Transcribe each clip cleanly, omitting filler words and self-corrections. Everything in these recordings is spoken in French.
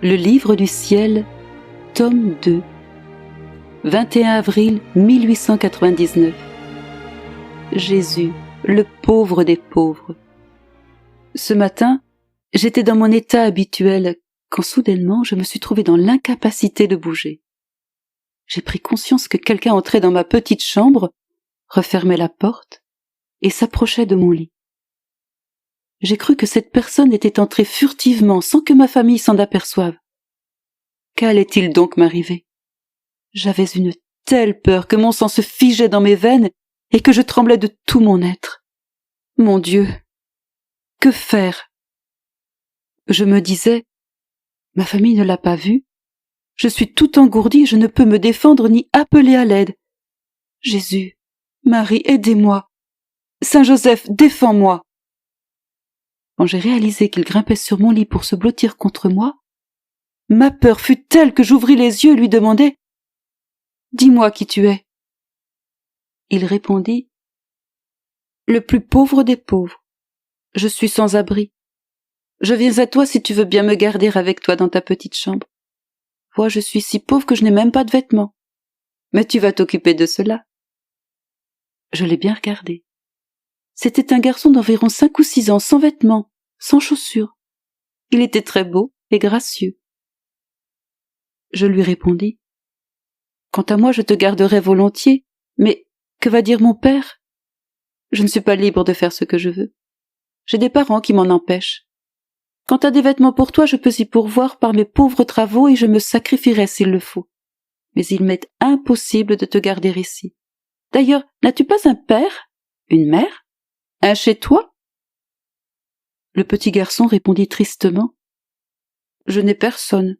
Le livre du ciel, tome 2, 21 avril 1899. Jésus, le pauvre des pauvres. Ce matin, j'étais dans mon état habituel quand soudainement je me suis trouvé dans l'incapacité de bouger. J'ai pris conscience que quelqu'un entrait dans ma petite chambre, refermait la porte et s'approchait de mon lit. J'ai cru que cette personne était entrée furtivement sans que ma famille s'en aperçoive. Qu'allait-il donc m'arriver? J'avais une telle peur que mon sang se figeait dans mes veines et que je tremblais de tout mon être. Mon Dieu! Que faire? Je me disais, ma famille ne l'a pas vu, je suis tout engourdie, je ne peux me défendre ni appeler à l'aide. Jésus, Marie, aidez-moi. Saint Joseph, défends-moi. Quand j'ai réalisé qu'il grimpait sur mon lit pour se blottir contre moi, ma peur fut telle que j'ouvris les yeux et lui demandai « Dis-moi qui tu es. » Il répondit « Le plus pauvre des pauvres. Je suis sans abri. Je viens à toi si tu veux bien me garder avec toi dans ta petite chambre. Vois, je suis si pauvre que je n'ai même pas de vêtements. Mais tu vas t'occuper de cela. » Je l'ai bien regardé. C'était un garçon d'environ 5 ou 6 ans, sans vêtements, sans chaussures. Il était très beau et gracieux. Je lui répondis « Quant à moi, je te garderai volontiers, mais que va dire mon père? Je ne suis pas libre de faire ce que je veux. J'ai des parents qui m'en empêchent. Quant à des vêtements pour toi, je peux y pourvoir par mes pauvres travaux et je me sacrifierai s'il le faut. Mais il m'est impossible de te garder ici. D'ailleurs, n'as-tu pas un père? Une mère? Un chez toi? » Le petit garçon répondit tristement « Je n'ai personne.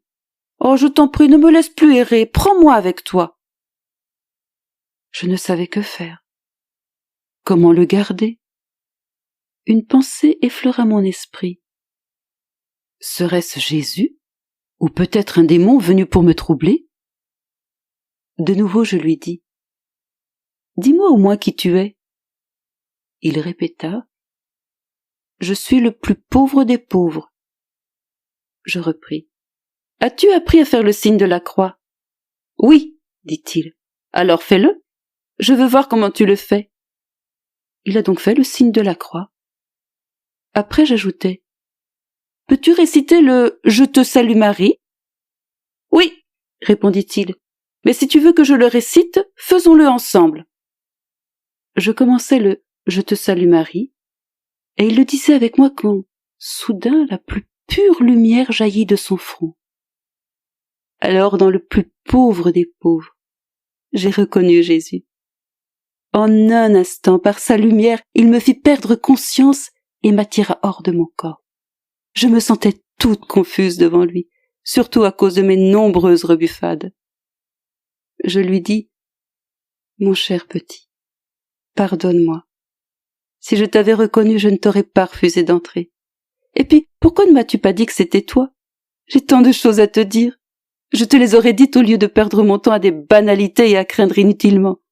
Oh, je t'en prie, ne me laisse plus errer, prends-moi avec toi. » Je ne savais que faire. Comment le garder? Une pensée effleura mon esprit. Serait-ce Jésus? Ou peut-être un démon venu pour me troubler? De nouveau je lui dis « Dis-moi au moins qui tu es. » Il répéta « Je suis le plus pauvre des pauvres. » Je repris « As-tu appris à faire le signe de la croix? » Oui, dit-il. Alors fais-le. Je veux voir comment tu le fais. Il a donc fait le signe de la croix. Après j'ajoutai « Peux-tu réciter le « Je te salue Marie » ? Oui, répondit-il. Mais si tu veux que je le récite, faisons-le ensemble. Je commençai le « Je te salue Marie » et il le disait avec moi quand, soudain, la plus pure lumière jaillit de son front. Alors, dans le plus pauvre des pauvres, j'ai reconnu Jésus. En un instant, par sa lumière, il me fit perdre conscience et m'attira hors de mon corps. Je me sentais toute confuse devant lui, surtout à cause de mes nombreuses rebuffades. Je lui dis « Mon cher petit, pardonne-moi. Si je t'avais reconnu, je ne t'aurais pas refusé d'entrer. Et puis, pourquoi ne m'as-tu pas dit que c'était toi? J'ai tant de choses à te dire. Je te les aurais dites au lieu de perdre mon temps à des banalités et à craindre inutilement.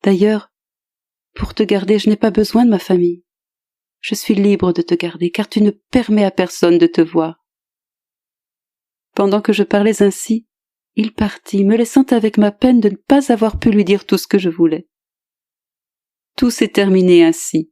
D'ailleurs, pour te garder, je n'ai pas besoin de ma famille. Je suis libre de te garder, car tu ne permets à personne de te voir. » Pendant que je parlais ainsi, il partit, me laissant avec ma peine de ne pas avoir pu lui dire tout ce que je voulais. Tout s'est terminé ainsi.